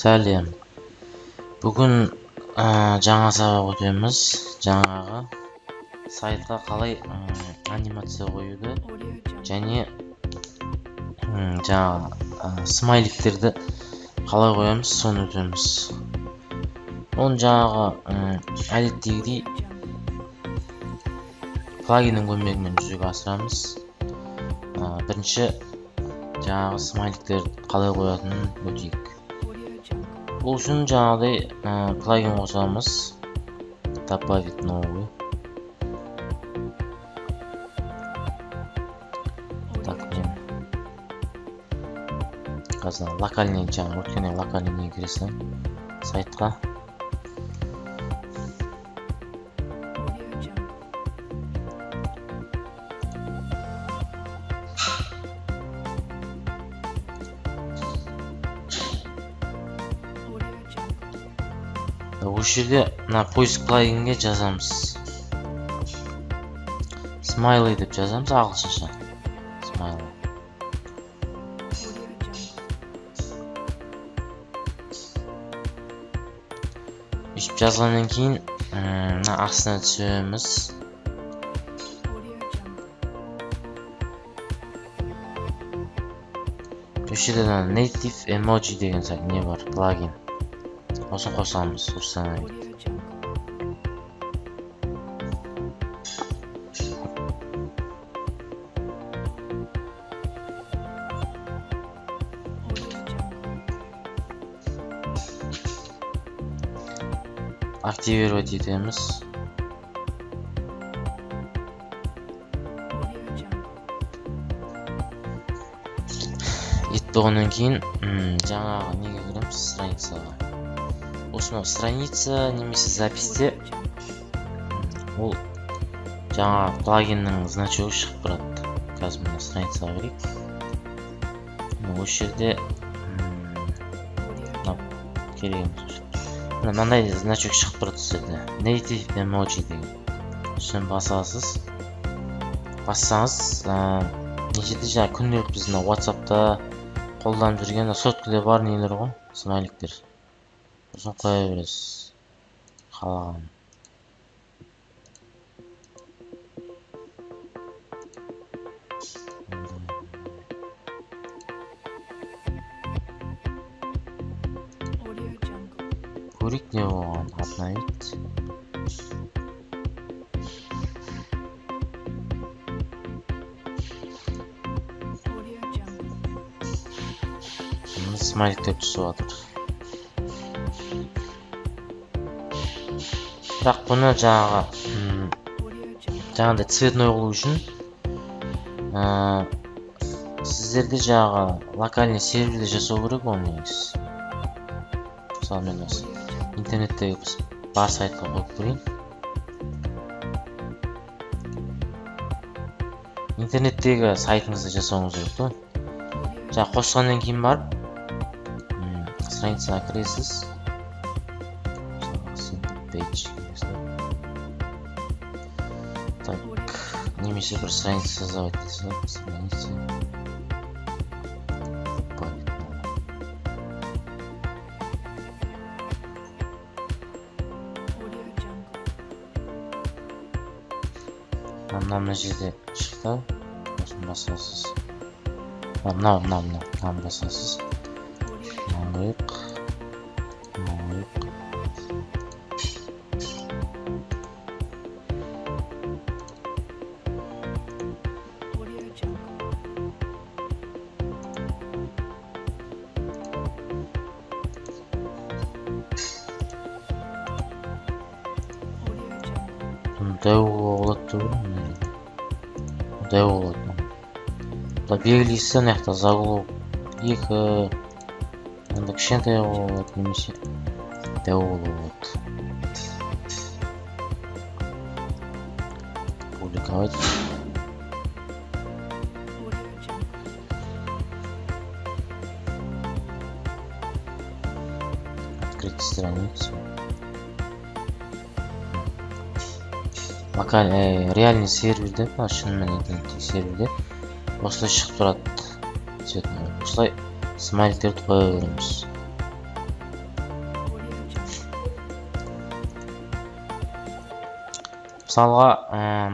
Сәлем. Бүгін жаңа сабақ өтеміз. Жаңағы сайтқа қалай анимация қоюды және жаңағы смайликтерді қалай қоямыз, соны өтеміз. Оны жаңағы әдеттегідей плагиннің көмегімен жүзеге асырамыз. Бірінші жаңағы смайликтерді қалай қоятынын өтейік. Бұл үшін жаңағыдай плагин қосамыз. Добавить новый. Так, қазір локальный жаңағы өткенде локальный кіресің сайтқа. Осы жерде поиск плагинге жазамыз. Smiley деп жазамыз ағылшынша. Smiley. Үйтіп жазғаннан кейін астына түсеміз. Осы жерде native emoji деген не бар, плагин. Осын қосамыз, установить. Активировать етеміз. Болғаннан кейін жаңағы неге кіреміз, страницаға. Осынау страница немесе записьте ол жаңа плагиннің значогы шығып тұрады. Қазір мына страницаға берейік. Осы жерде керегіміз. Мынандай значок шығып тұрады сізде. Native emoji деген. Сосын басасыз. Бассаңыз, нешеде жаңа күнделік біздің WhatsApp'та қолданып жүрген соткілер бар нелер ғой, смайликтер. Сосын қоя бересіз. Қалаған. Көрейік не болған, обновить. Смайликтер түсіп жатыр. Бірақ бұны жаңағыдай цветной қылу үшін сіздерде жаңағы локальный серверде жасау керек оны негізі. Мысалы мен осы интернеттегі бар сайтқа қойып көрейін. Интернеттегі сайтыңызды жасауыңыз керек қой. Жаңа қосқаннан кейін барып страницаға кіресіз. Page. Так, немесе бір страница создавать етесіз. Страница. Мына жерде шықты. Осыны басасыз. Мынаны басасыз. Қойық. Дәу болады деп дәу болады. Бұл белгілейсіз, аяқта заголовок 2, кішкентай болады, немесе дәу болады. Публиковать. Открыть страницу. Реальный серверде, шынымен интернеттегі серверде осылай шығып тұрады. Осылай смайликтерді қоя береміз. мысалға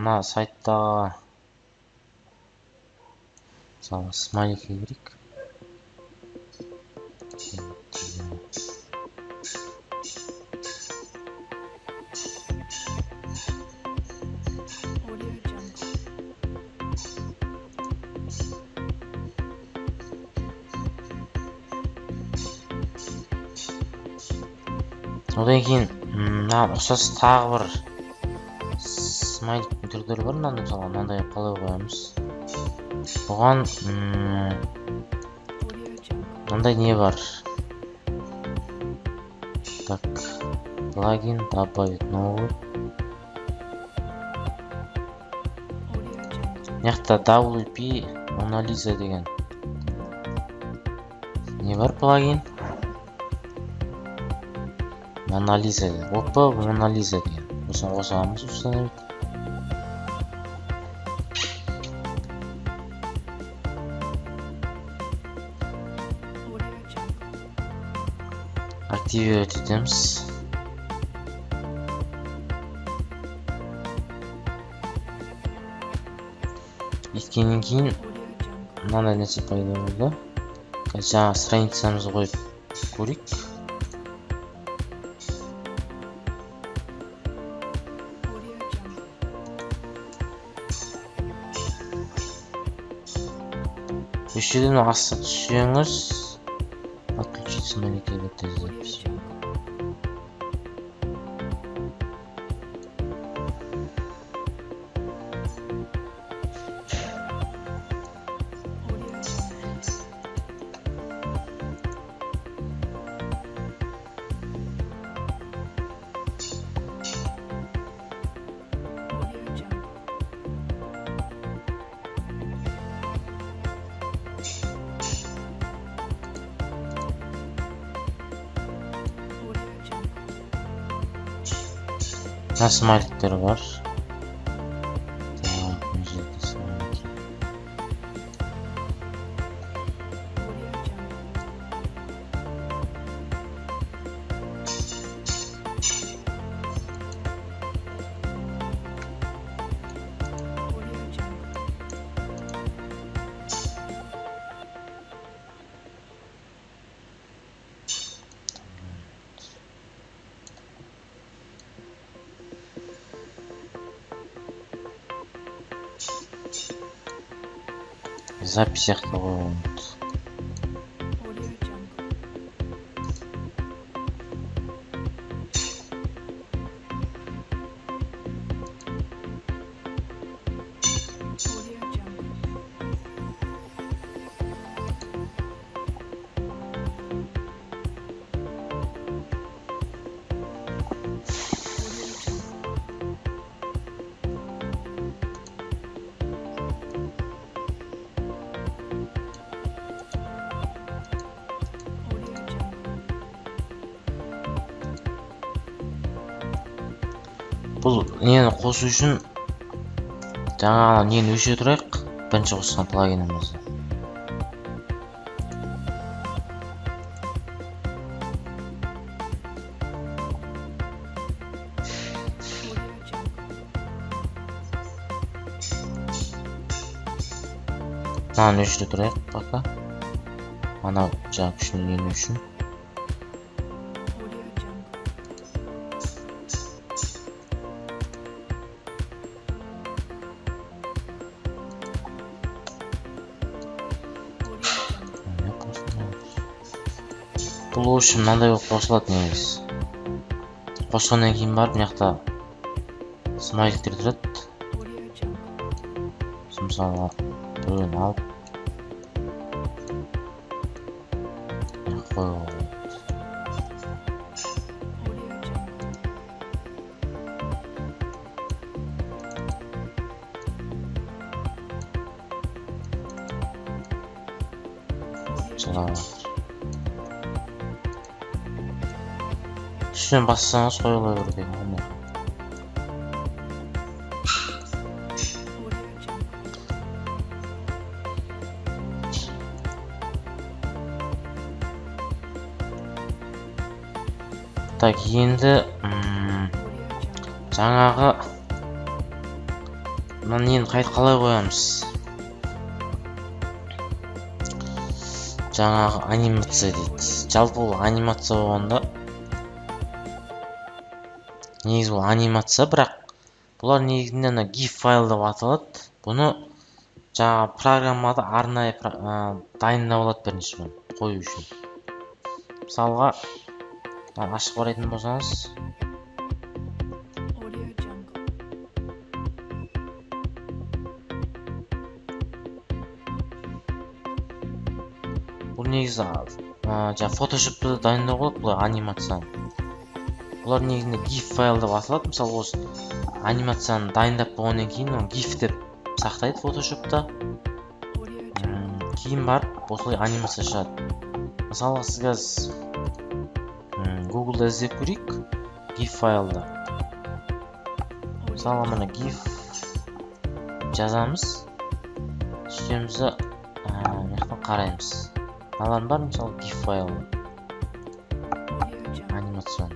мына сайттағы мысалы смайлик берейік. Одан кейін мынаған ұқсас тағы бір смайликтің түрлері бар. Мынандай мысалы мынандай қалай қоямыз. Бұған мынандай не бар. Так, плагин добавить новый. Мыняқта WP Mona Lisa деген не бар плагин. Mona Lisa, опа, Mona Lisa деген. Осыны қосамыз, установить. Активировать етеміз. Еткеннен кейін мынандай нәрсе пайда болды. Жаңа страницамызды қойып көрейік. Үш жерден астына түсеңіз, отключить смайлик запись. Мына смайликтер бар. Так, мына жерде смайлик. Запись сияқты қойылды. Бұл нені қосу үшін жаңағы нені өшіре тұрайық. Бірінші қосқан плагинімізді. Мынаны өшіре тұрайық пока. Ана жаңа күшіне ену үшін. Бұл үшін мынандай болып қосылады негізі. Қосқаннан кейін барып мыняқта смайликтер тұрады. Мысалға біреуін алып қоюға болады. Үстінен бассаңыз қойыла берді. Так, енді жаңағы мына нені қалай қоямыз? Жаңағы анимация дейді. Жалпы ол анимация болғанда негізі ол анимация, бірақ бұлар негізінде ана GIF файл деп аталады. Бұны жаңағы программада арнайы дайындап алады бірінші қою үшін. Мысалға ашып қарайтын болсаңыз, бұл негізі жаңағы фотошопта дайындау болады бұлар анимацияны. Бұлар негізінде GIF файл деп аталады. Мысалы осы анимацияны дайындап болғаннан кейін оны GIF деп сақтайды фотошопта. Кейін барып осылай анимация шығады. Мысалы сіз қазір Google-да іздеп көрейік GIF файлды. Мысалы мына GIF жазамыз, үстемізді мынаяқтан қараймыз. Мыналар бар, мысалы GIF файлы анимацион.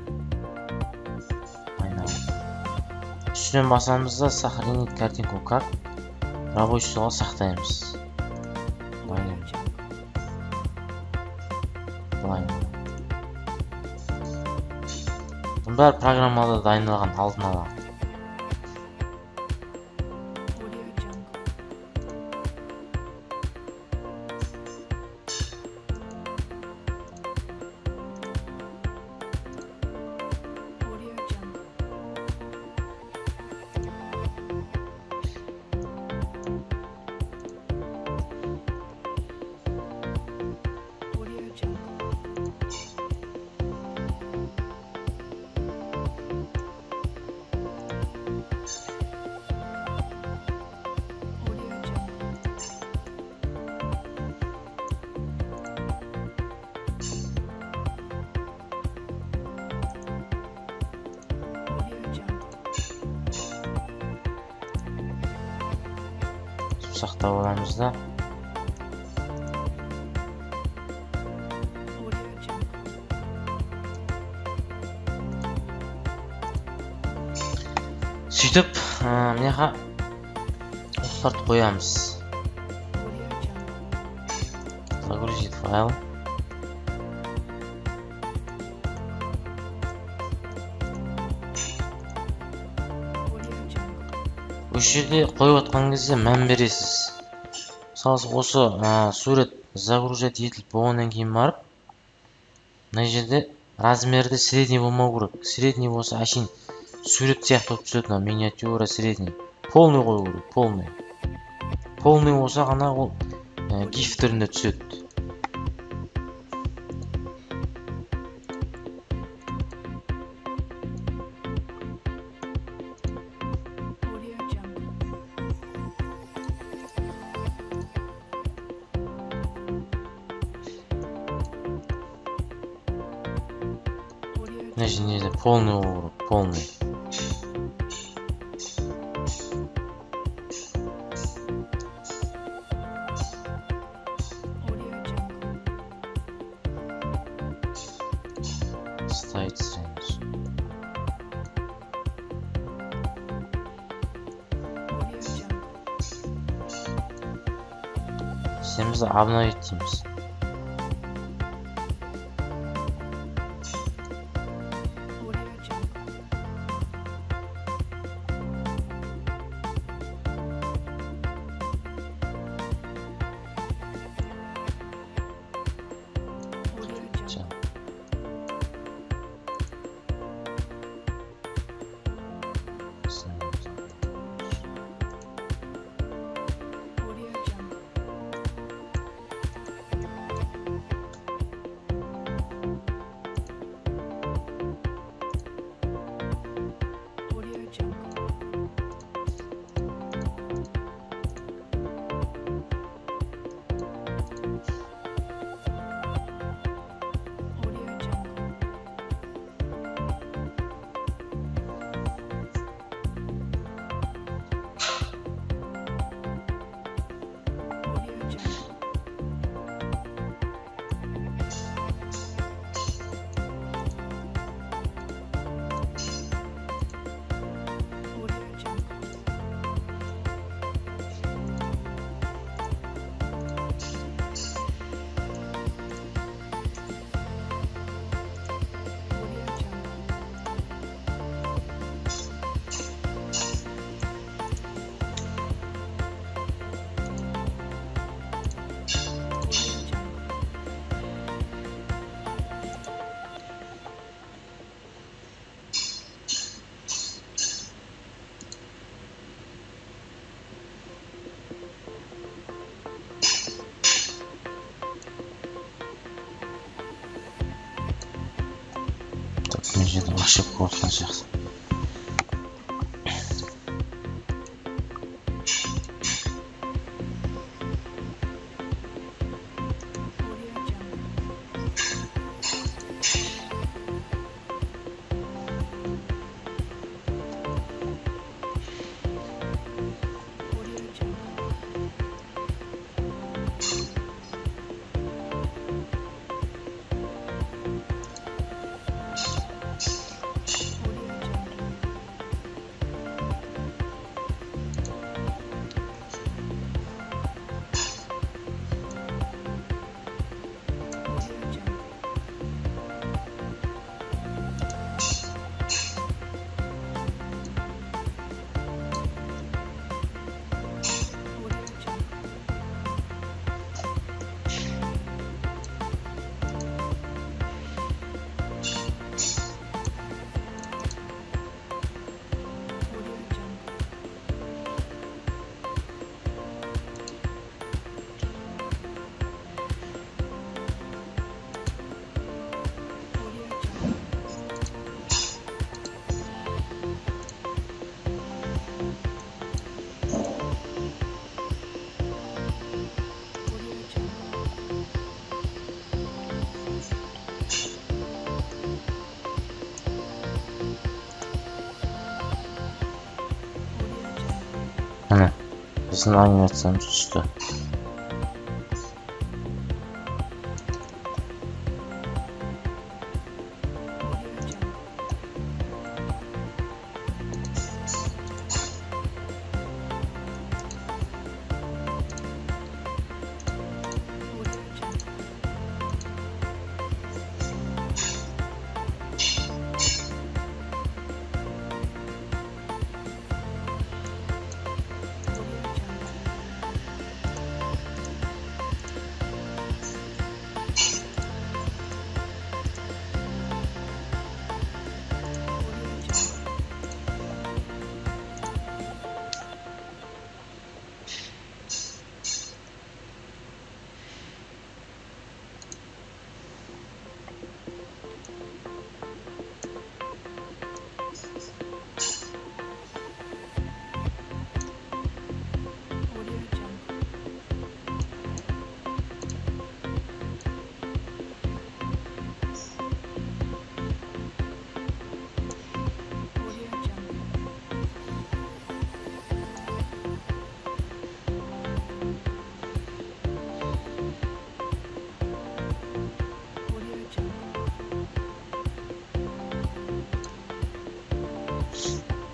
Үстінен басамызда сохранить картинку как рабочий столға сақтаймыз. Бұндар программада дайындалған алдын ала. Сақтап аламыз да. Сөйтіп, мынаға осыларды қоямыз. Загрузить файл. Осы жерде қойып отқан кезде мән бересіз. Мысалы осы сурет загружать етіліп болғаннан кейін барып, мына жерде размерді средний болмау керек. Средний болса әшейін сурет сияқты болып түседі, миниатюра средний. Полный қою керек, полный. Полный болса ғана ол GIF түрінде түседі. Значит, полный уровень, полный. Ставить страницу. Системамызды обновить дейміз. мына жерде ошибка отқан сияқты. Міне, біздің анимациямыз түсті.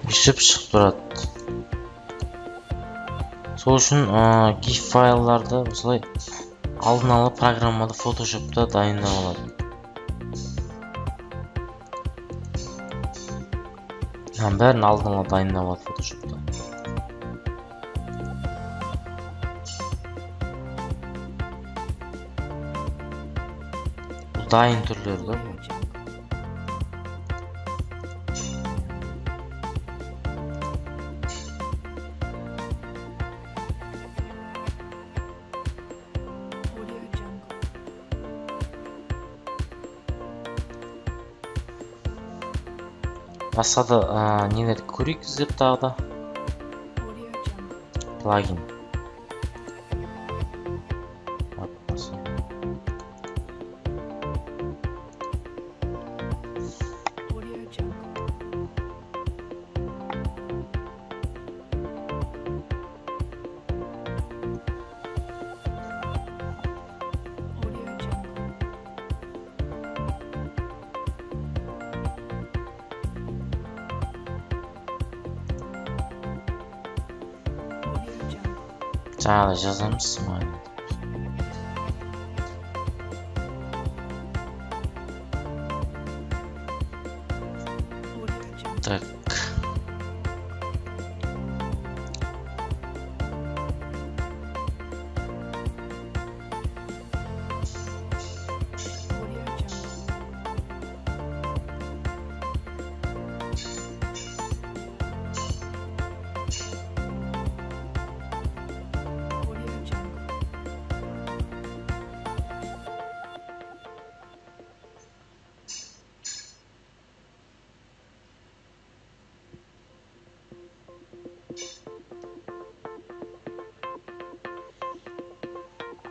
Өшіп шығып тұрады. Сол үшін GIF файларды осылай алдын ала программада Photoshop'та дайындап алады. Бәрін алдын ала дайындап алады Photoshop'та. Бұл дайын түрлері да бұл. Басқа да нелерді көрейік іздеп тағы да. Плагин. Жаңағыдай жазамыз. Так.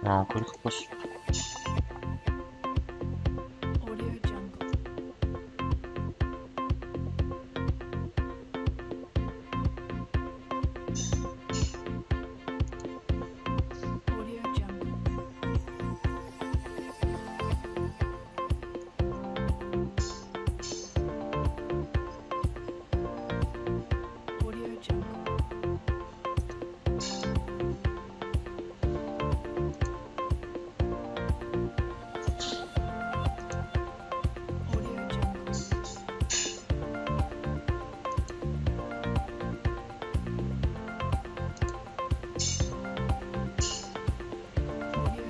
көлік қос. Audio Jungle. Audio Jungle. Audio Jungle. Audio Jungle. Audio Jungle. Audio Jungle. Audio Jungle. Audio Jungle.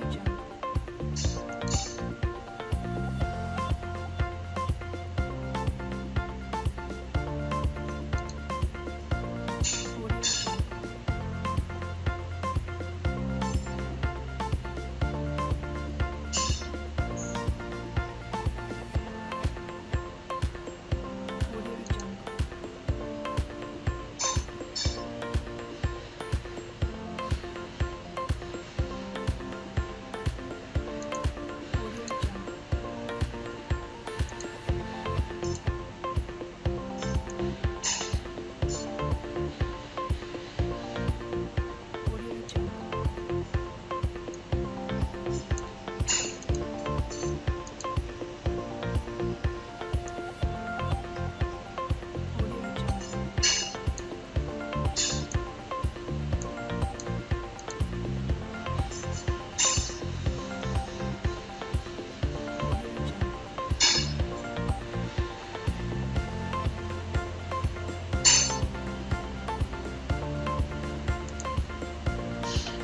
Audio Jungle. Audio Jungle. Audio Jungle. Audio Jungle. Audio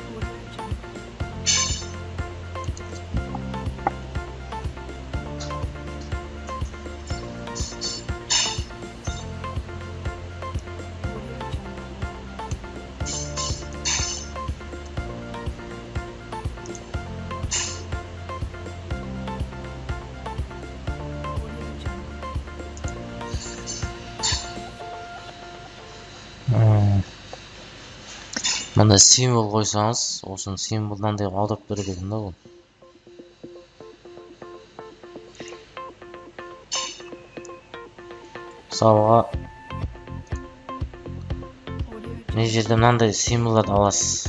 Jungle. Audio Jungle. Мында символ қойсаңыз, осыны символдан деп аударып береді екен да ол. Мысалға, Audio мына жерде мынандай символдарды аласыз.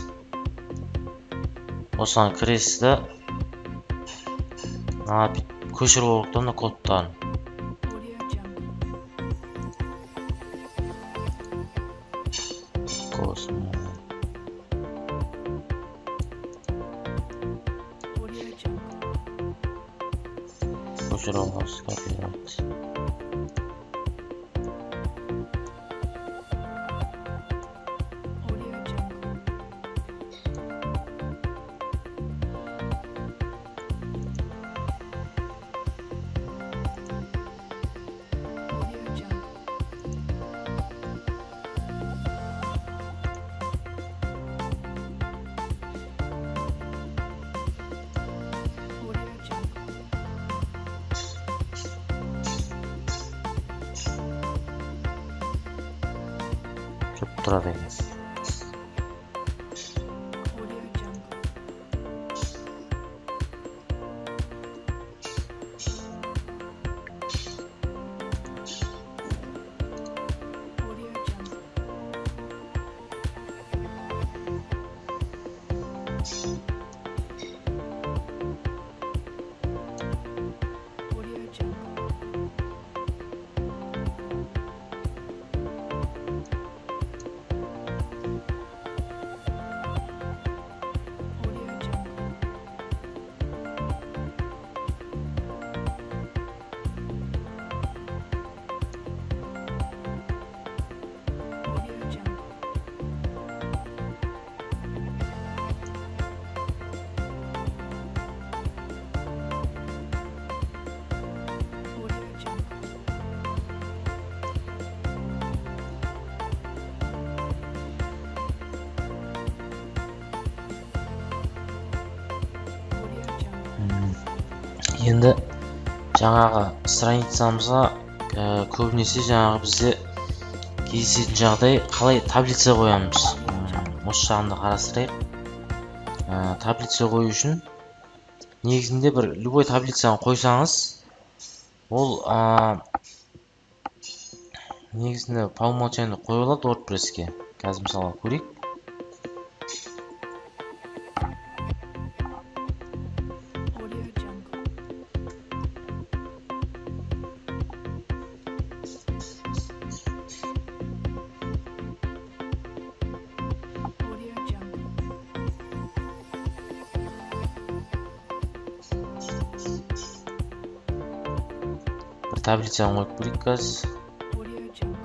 Осыған кіресіз да, көшіріп алып та мына кодтарын. Audio Jungle. Audio Jungle. Көшіріп аласыз, копировать. Audio Jungle. Audio Jungle. Audio Jungle. Көп тұрады екен. Audio Jungle. Audio Jungle. Audio Jungle. Audio Jungle. Audio Jungle. Audio Jungle. Audio Jungle. Енді жаңағы страницамызға көбінесе жаңағы бізде кездесетін жағдай қалай таблица қоямыз. Осы жағында қарастырайық. таблица қою үшін негізінде бір любой таблицаны қойсаңыз, ол негізінде по умолчанию қойылады WordPress-ке. Қазір мысалға көрейік. Audio Jungle. Audio Jungle. Бір таблицаны қойып көрейік қазір. Audio Jungle.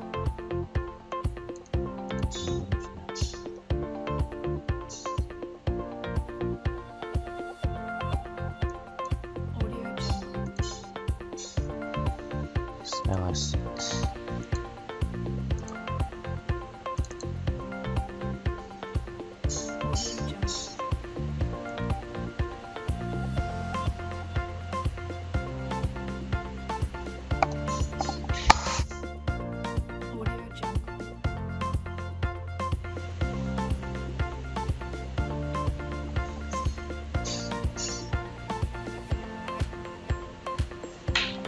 Audio Jungle. Audio Jungle. Audio Jungle.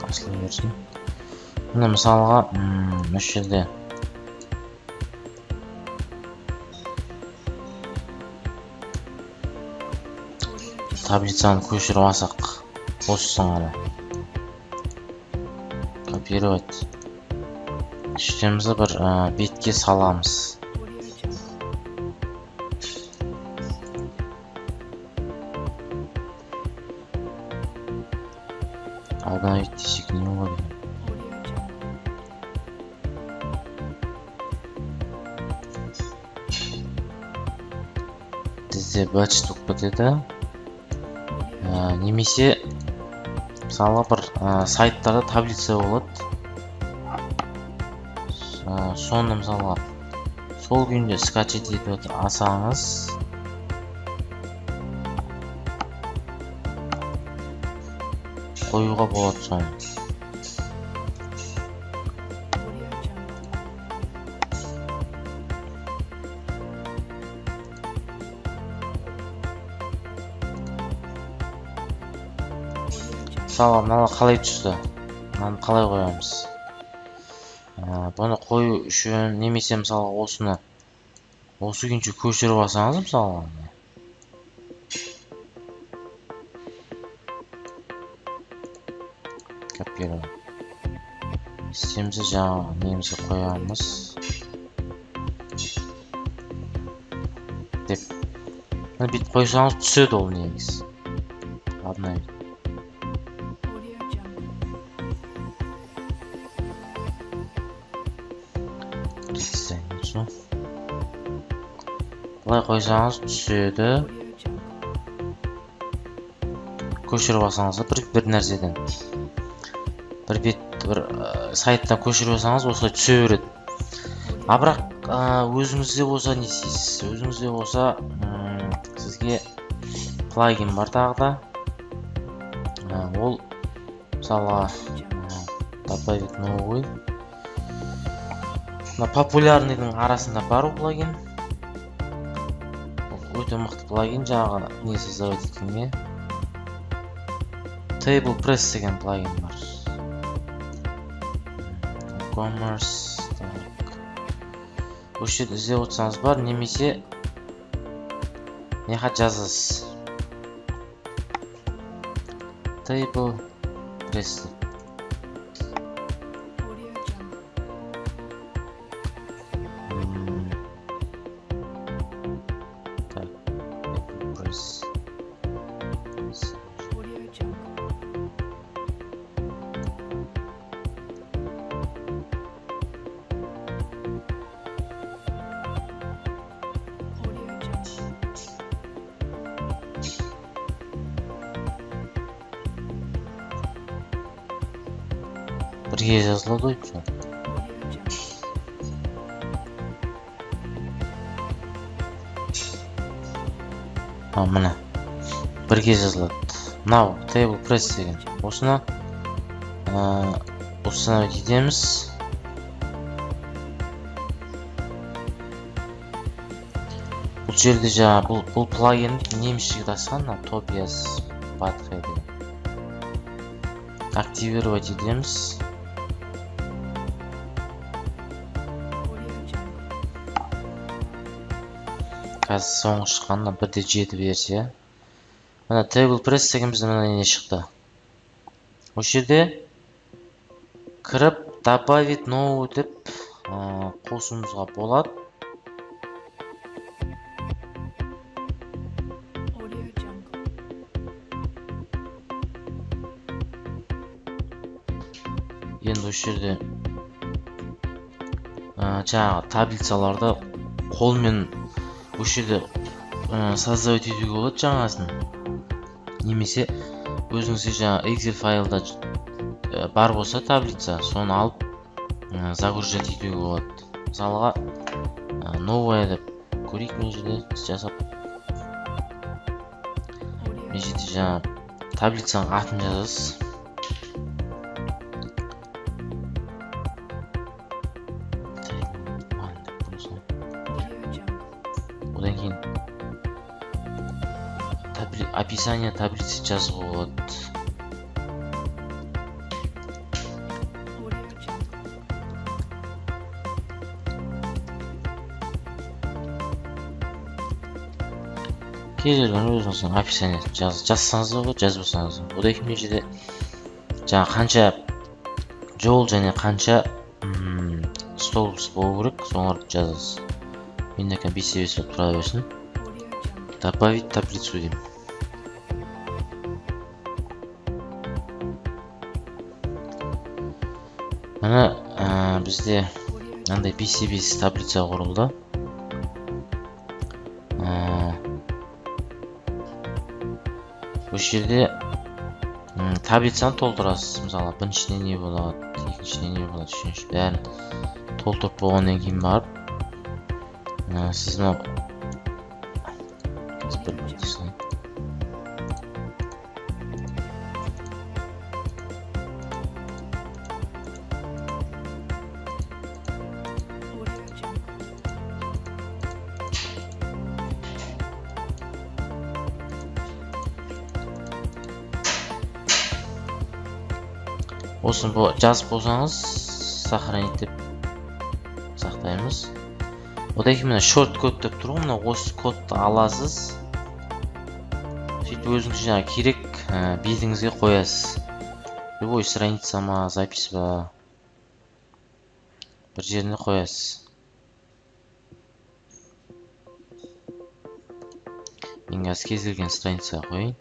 Қосыла берсін. Міне мысалға, осы жерде таблицаны көшіріп алсақ, осысын ғана копировать. Үстемізді бір бетке саламыз. Audio Jungle. Обновить десек не болады. Audio Jungle. Бізде бәтші тұқ бітеді. Audio Немесе мысалы бір сайттарда таблица болады. Соны мысалға сол күйінде скачать етіп алсаңыз, қоюға болады соны. Audio Jungle. Мысалы мынаны қалай түсті? Мынаны қалай қоямыз? Бұны қою үшін немесе мысалы осыны осы күйінше көшіріп алсаңыз, мысалы копировать. Системізді жаңа немесе қоямыз деп. Бүйтіп қойсаңыз түседі ол негіз. Обновить. Audio Jungle. Представницу. Бұлай қойсаңыз түседі. Audio Jungle. Көшіріп алсаңыз бір нәрседен. Бір бет, бір сайттан көшіріп алсаңыз осылай түсе береді. А бірақ өзіңізде болса не істейсіз? Өзіңізде болса сізге плагин бар тағы да. Ол мысалға добавить новый. Популярныйдың арасында бар ол плагин. Өте мықты плагин, жаңағы не создавать еткенге. Table Press деген плагин бар. Commerce. Осы жерде іздеп отырсаңыз бар, немесе не хат жазасыз. Table Press. Audio Jungle. Так, Table Press. Audio Jungle. Audio Jungle. Бірге жазылады ғой все. Audio Jungle. Міне бірге жазылады. Мынау Table Press деген. Осыны установить етеміз. бұл жерде жаңа бұл плагинді немісшеге тасқан, Tobias Butthead деген. Активировать етеміз. Қазір соңғы шыққанда 1.7 версия. Мына Table Press деген біздің мына не шықты. Осы жерде кіріп добавить новый деп қосуымызға болады. Енді осы жерде жаңағы таблицаларды қолмен осы жерде создавать етуге болады жаңасын. Немесе өзіңізде жаңа Excel файлда бар болса таблица, соны алып загружать етуге болады. Мысалға новая деп көрейік мен жерде жасап. Мен жерде жаңа таблицаның атын жазасыз. Одан кейін описание таблицы жазуға болады. Кез келген өзіңіздің описание жазсаңыз да болады, жазбасаңыз да. Одан кейін жерде жаңа қанша жол және қанша столбс болу керек, соңғарды жазасыз. Менде 5 болып тұра берсін. Добавить таблицу деймін. Мына бізде мынандай 5 таблица құрылды. Осы жерде таблицаны толтырасыз. Мысалы, біріншісіне не болады, екіншісіне не болады, үшінші бәрін толтырып болғаннан кейін барып, сіз мынау осыны жазып болсаңыз, сохранить деп сақтаймыз. Одан кейін мына short код деп тұр, мына осы кодты аласыз. Сөйтіп өзіңіз жаңа керек бетіңізге қоясыз. Любой страница ма, запись ба, бір жеріне қоясыз. Мен қазір кез келген страницаға қойайын.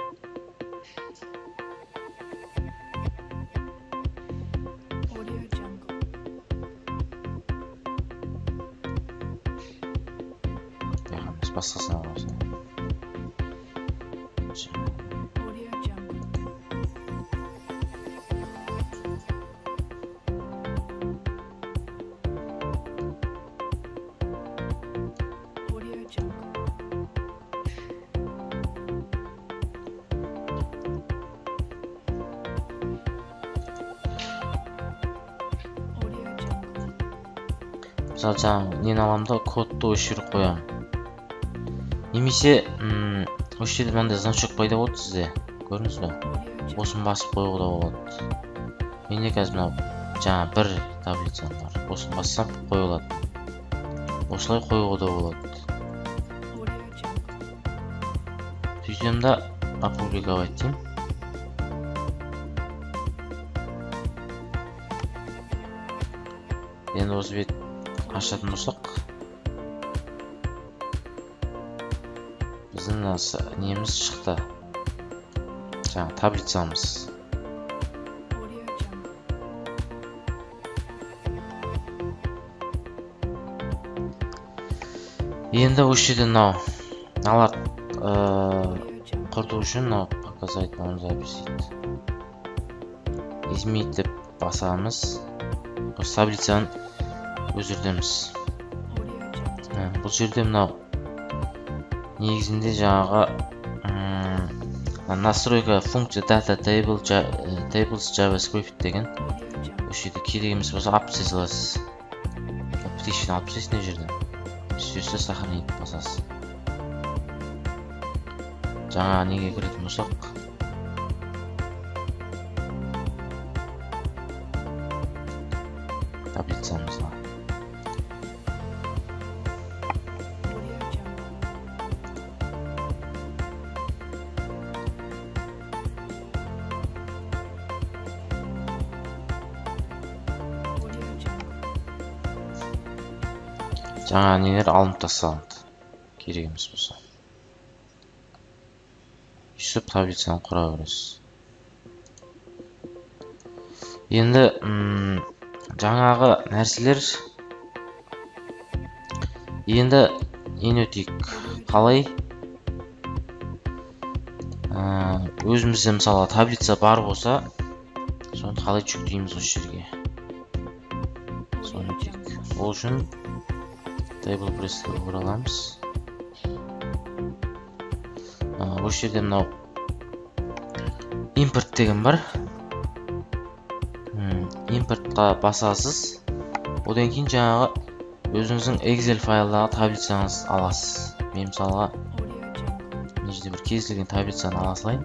Басқасына қойсын. Мысалы жаңағы нені аламда кодты осы жерге қоямын. Немесе осы жерде мынандай значок пайда болды сізде. Көрдіңіз бе? Осыны басып қоюға да болады. Менде қазір мынау жаңа бір таблица бар. Осыны бассам қойылады. Осылай қоюға да болады. Сөйтем да опубликовать деймін. Енді осы бет ашатын болсақ, біздің неміз шықты. Жаңа таблицамыз. Енді осы жерде мыналар құрту үшін показать нам запись дейді. Изменить деп басамыз. Осы таблицаны өзірдеміз. Бұл жерде мынау негізінде жаңағы настройка функция data tables JavaScript деген. Осы жерде керек емес болса алып тастай саласыз. Petition алып тастайсыз мына жерден. Сөзді сохранить басасыз. жаңа неге кіретін болсақ, таблицамызға. Жаңа нелер алынып тасталынды, керек емес болса. Үсіп таблицаны құра бересіз. Енді жаңағы нәрселер енді өтейік. Қалай өзімізде мысалы таблица бар болса, соны қалай жүктейміз осы жерге. Соны өтейік. Ол үшін Table Press'ке ораламыз. Осы жерде мынау импорт деген бар. Импортқа басасыз. Одан кейін жаңағы өзіңіздің Excel файлдағы таблицаңыз аласыз. Мен мысалға мына жерде бір кез келген таблицаны ала салайын.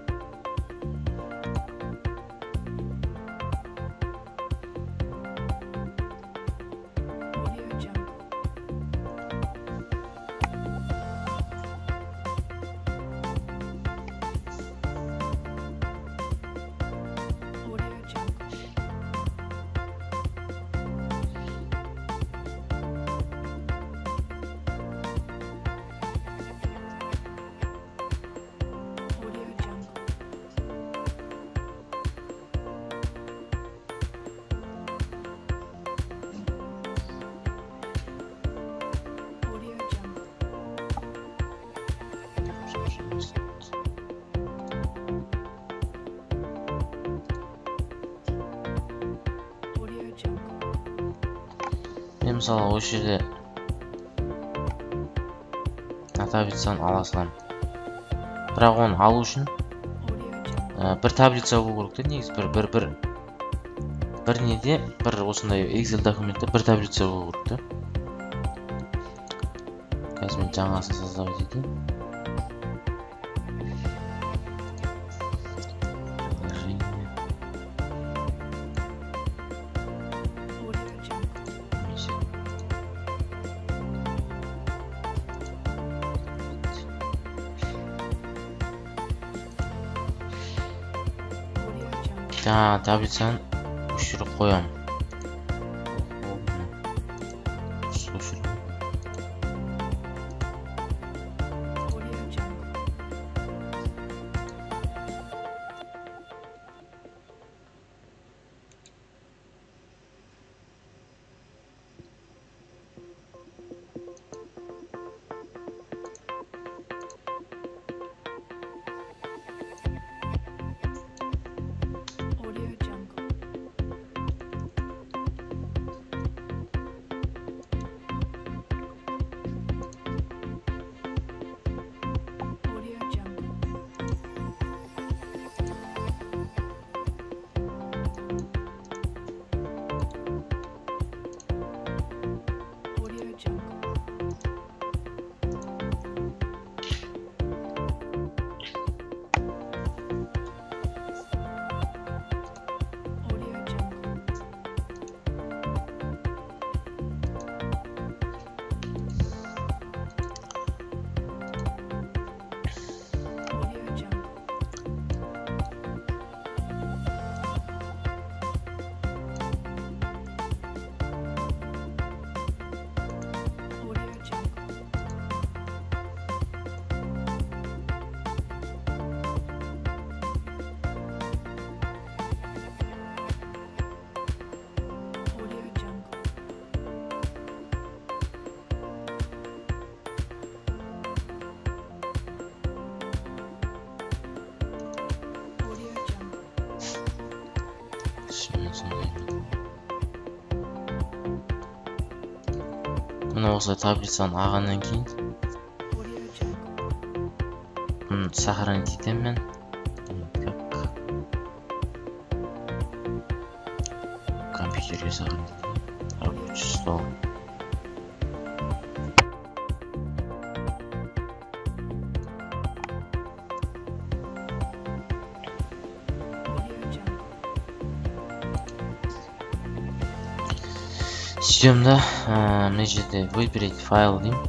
Мен мысалы осы жерде таблицаны ала саламын. Бірақ оны алу үшін бір таблица болу керек. Негізі бір неде, бір осындай Excel документте бір таблица болу керек. Қазір мен жаңасын создавать етейін. Жаңа таблицаны осы жерге қоямын. Мына осы таблицаны алғаннан кейін сохранить етемін. Компьютерге сохранить етемін. Рабочий стол. сөйтем да мына жерде выберите файл деймін.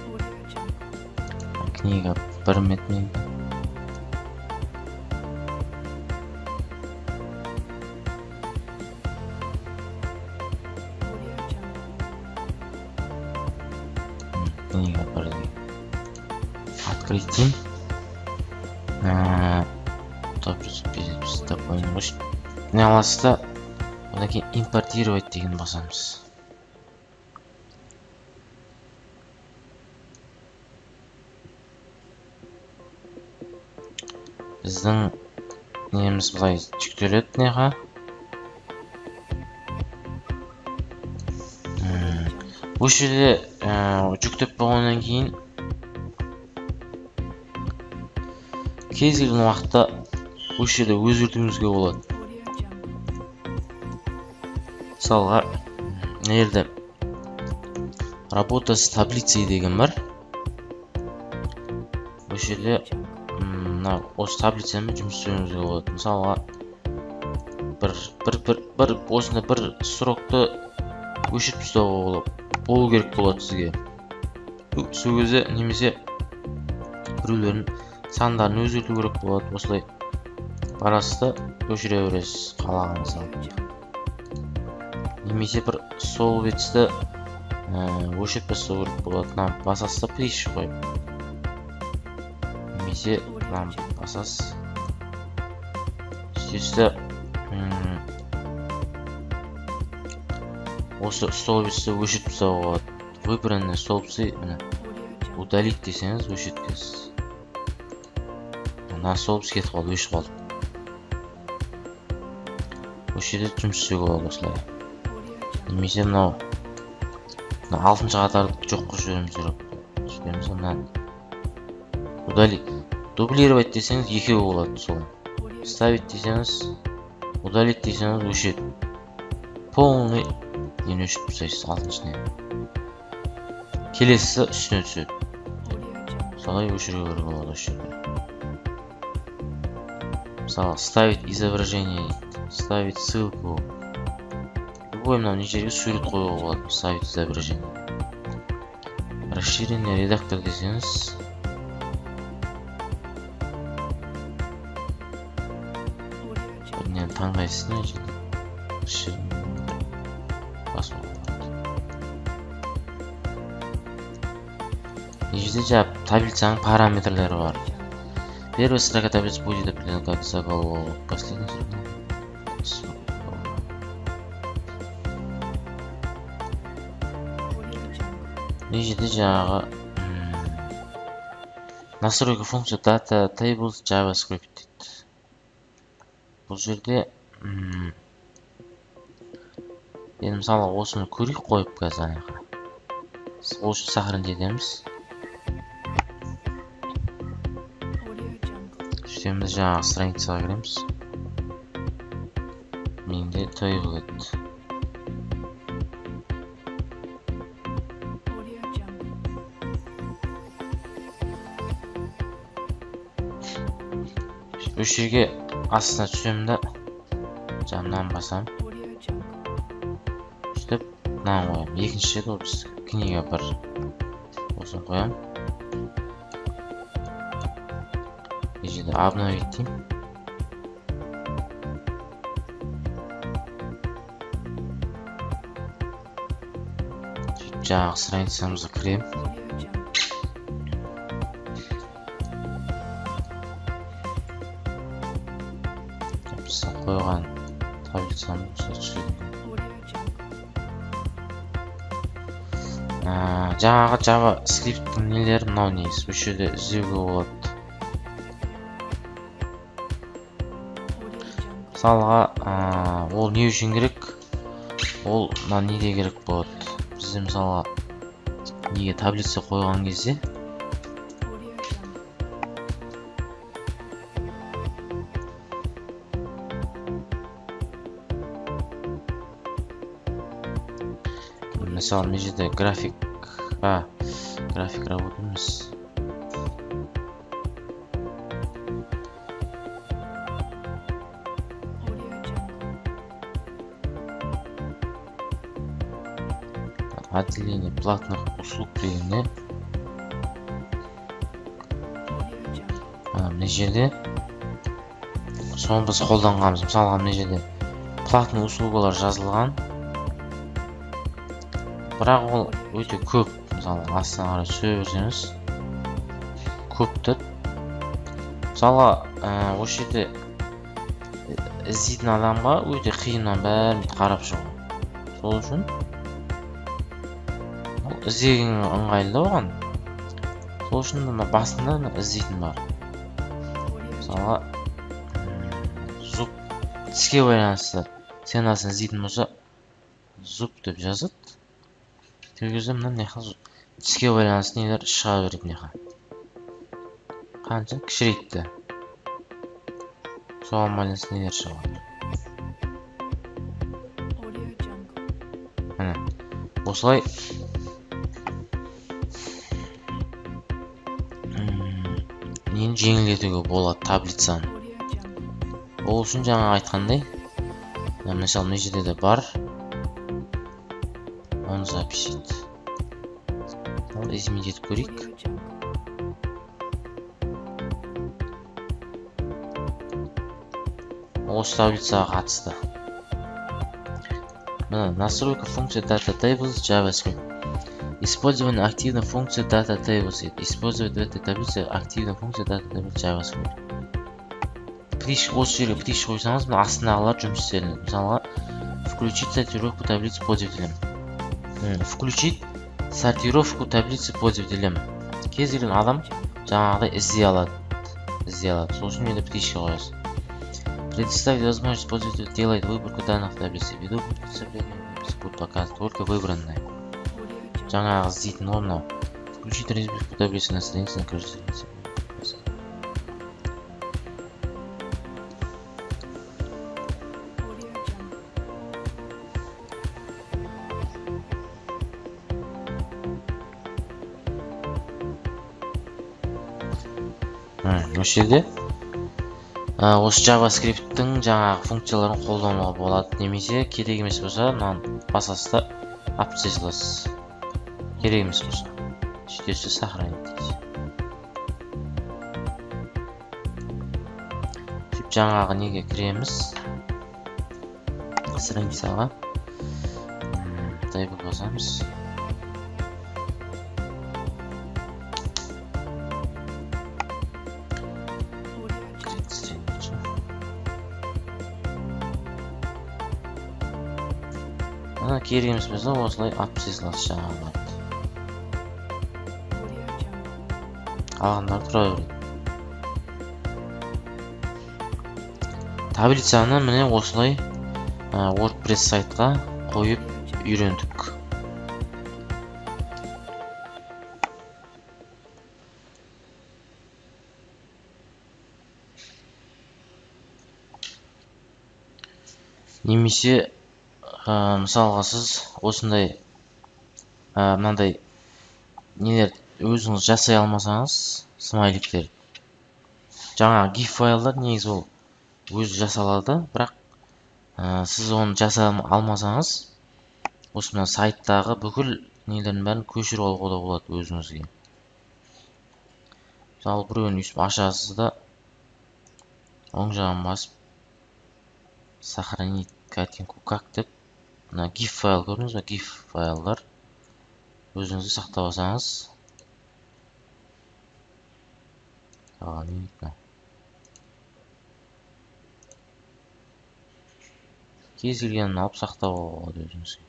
Audio Jungle. Книга 1 метмен. Audio Jungle. Книга 1 деймін. Открыть деймін. Такой не аласыз да, одан кейін импортировать деген басамыз. Біздің неміз былай жүктеледі неға. Осы жерде жүктеп болғаннан кейін кез келген уақытта осы жерде өзгертуіңізге болады. Audio Jungle. Мысалға, мына жерде работа с таблицей деген бар. Осы жерде мына осы таблицамен жұмыс істеуіңізге болады. Мысалға, осында бір срокты өшіріп тастауға болу керек болады сізге. Сол кезде немесе біреулердің сандарын өзгерту керек болады. Осылай барасыз да өшіре бересіз қалағаныңыз алып. Немесе бір сол бетісті өшіріп тастау керек болады. Мына басасыз да плиш қойып. Немесе мына басасыз. Сөйтесіз осы стол бетісті өшіріп тастауға болады. Выбранный столбцы удалить десеңіз өшірткесіз. Мына столбцы кетіп қалды, өшіп қалды. Осы жерде жұмыс істеуге болады осылай. Немесе мынау 6-шы қатарды жоқ қылып жіберуіміз керек. Сөйтеміз мына удалить. Дублировать десеңіз екеуі болады сол. Ставить десеңіз, удалить десеңіз өшеді. Полный нені өшіп тастайсыз 6-шыны. Келесі үстіне түседі. Солай өшіруге керек болады осы жерде. Мысалы, ставить изображение, ставить ссылку. Любой мына жерге сурет қоюға болады. Ставить изображение. Расширение редактор десеңіз, бірінен таңдайсыз мына жерде. Расширение басуға болады. Мына жерде жаңағы таблицаның параметрлері бар. Первая строка таблицы будет определена как заголовок. Последняя строка. Мына жерде жаңағы настройка функция data tables javascript дейді. Бұл жерде енді мысалы осыны көрейік қойып қазір аяққа. Осы сохранить етеміз. Сөйтеміз жаңағы страницаға кіреміз. Менде table еді. Осы жерге астына түсемін да жаңынан басам. Сөйтіп мынаны қоямын. Екінші жерде ол біз книга 1. Осыны қоямын. Бұл жерде обновить деймін. Сөйтіп жаңағы страницамызға кіремін. Қойған таблицаны түсірген. Жаңағы JavaScript нелер мынау негізі. Бұл жерде іздеуге болады. Мысалға, ол не үшін керек? Ол неде керек болады? Бізде мысалға неге таблица қойған кезде мысалы мына жерде график работамыз. отделение платных услуг дегенде мына жерде соны біз қолданғанбыз. Мысалға мына жерде платный услугалар жазылған, бірақ ол өте көп. Мысалы астына қарай түсе берсеңіз көп тұр. Мысалға осы жерде іздейтін адамға өте қиыннан бәрін қарап шығу. Сол үшін іздеген ыңғайлы оған. Сол үшін басында іздейтін бар. Мысалға зуб тіске байланысты сценасын іздейтін болса, зуб деп жазады. Сол кезде мына тіске байланысты нелер шыға береді. Қанша кішірейтті. Соған байланысты нелер шығады. Осылай нені жеңілдетуге болады таблицаны. Ол үшін жаңа айтқандай, мысалы мына жерде де бар. Оны записить. Изменить етіп көрейік. Осы таблицаға қатысты. Настройка функции Data Tables JavaScript. Использование активной функции Data Tables. Использовать в этой таблице активную функцию Data Tables JavaScript. Осы жерге приш қойсаңыз, астындағылар жұмыс істелінеді. Мысалға, включить сортировку таблицы пользователем. Включить сортировку таблицы пользователем. Кез келген адам жаңағыдай іздей алады. Сол үшін енді пришқа қоясыз. Предоставить возможность пользователю делать выборку данных в таблице. Ввиду представления будет показывать только выбранное. Жаңағы іздейтін орны. Включить разбивку таблицы на странице на каждой странице. Осы жерде осы JavaScript-тің жаңағы функцияларын қолдануға болады. Немесе керек емес болса, мынаны басасыз алып тастай саласыз. Керек емес болса, сөйтесіз сохранить дейсіз. Жаңағы неге кіреміз? Страницаға тайбы басамыз. Кереміз болса, осылай алып тастай саласыз жаңағыларды. Қалғандары тұра береді. Таблицаны міне осылай WordPress сайтқа қойып үйрендік. Немесе мысалға сіз осындай мынандай нелер өзіңіз жасай алмасаңыз, смайликтер. Жаңа GIF файлдар негізі ол өзі жасалады, бірақ сіз оны жасай алмасаңыз, осы мына сайттағы бүкіл нелердің бәрін көшіріп алуға болады өзіңізге. Мысалы біреуін өйстіп ашасыз да, оң жағын басып, сохранить картинку как деп, мына GIF файл көрдіңіз бе? GIF файлдар өзіңізді сақтап алсаңыз, кез келгенін алып сақтап алуға өзіңізге.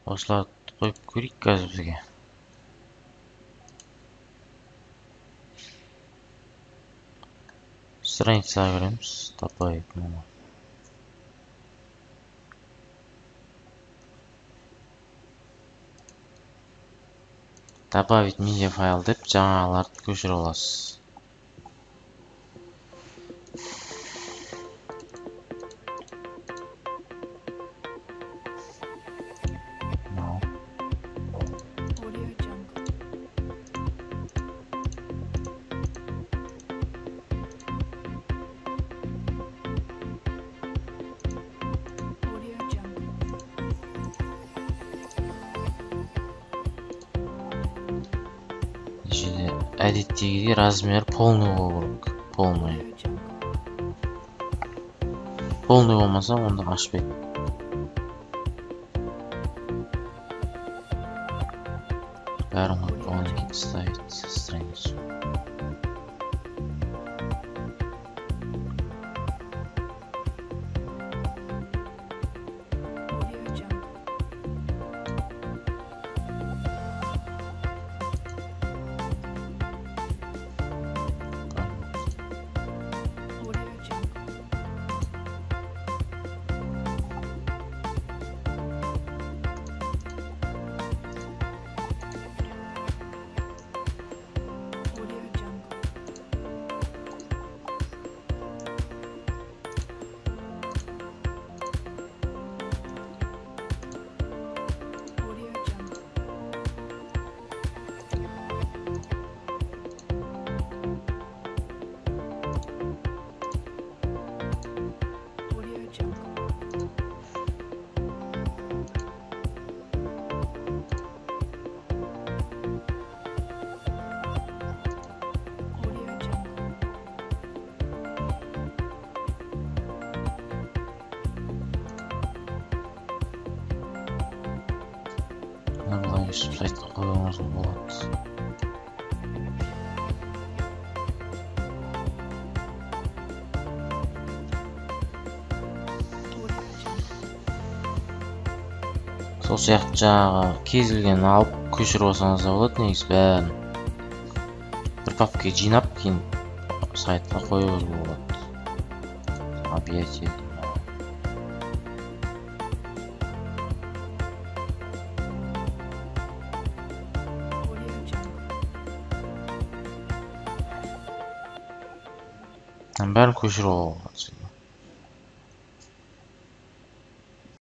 осыларды қойып көрейік қазір бізге. Страницаға кіреміз. Добавить мама. Добавить медиафайл деп жаңағыларды көшіре аласыз. Audio Jungle. Audio Jungle. Жерде әдеттегідей размер полный болу керек. Полный. Audio Jungle. Полный болмаса онда ашпайды. Бәрін одан кейін ставить страницу. Audio Jungle. Audio Jungle. Audio Jungle. Audio Jungle. Audio Jungle. Audio Jungle. Мына былай өшіп сайтқа қоюыңызға болады. Audio Jungle. Сол сияқты жаңағы кез келген алып көшіріп алсаңыз да болады, негізі бәрін. Бір папкаға жинап, кейін сайтқа қоюыңызға болады. Объятие. Audio Jungle. Бәрін көшіріп алуға болады.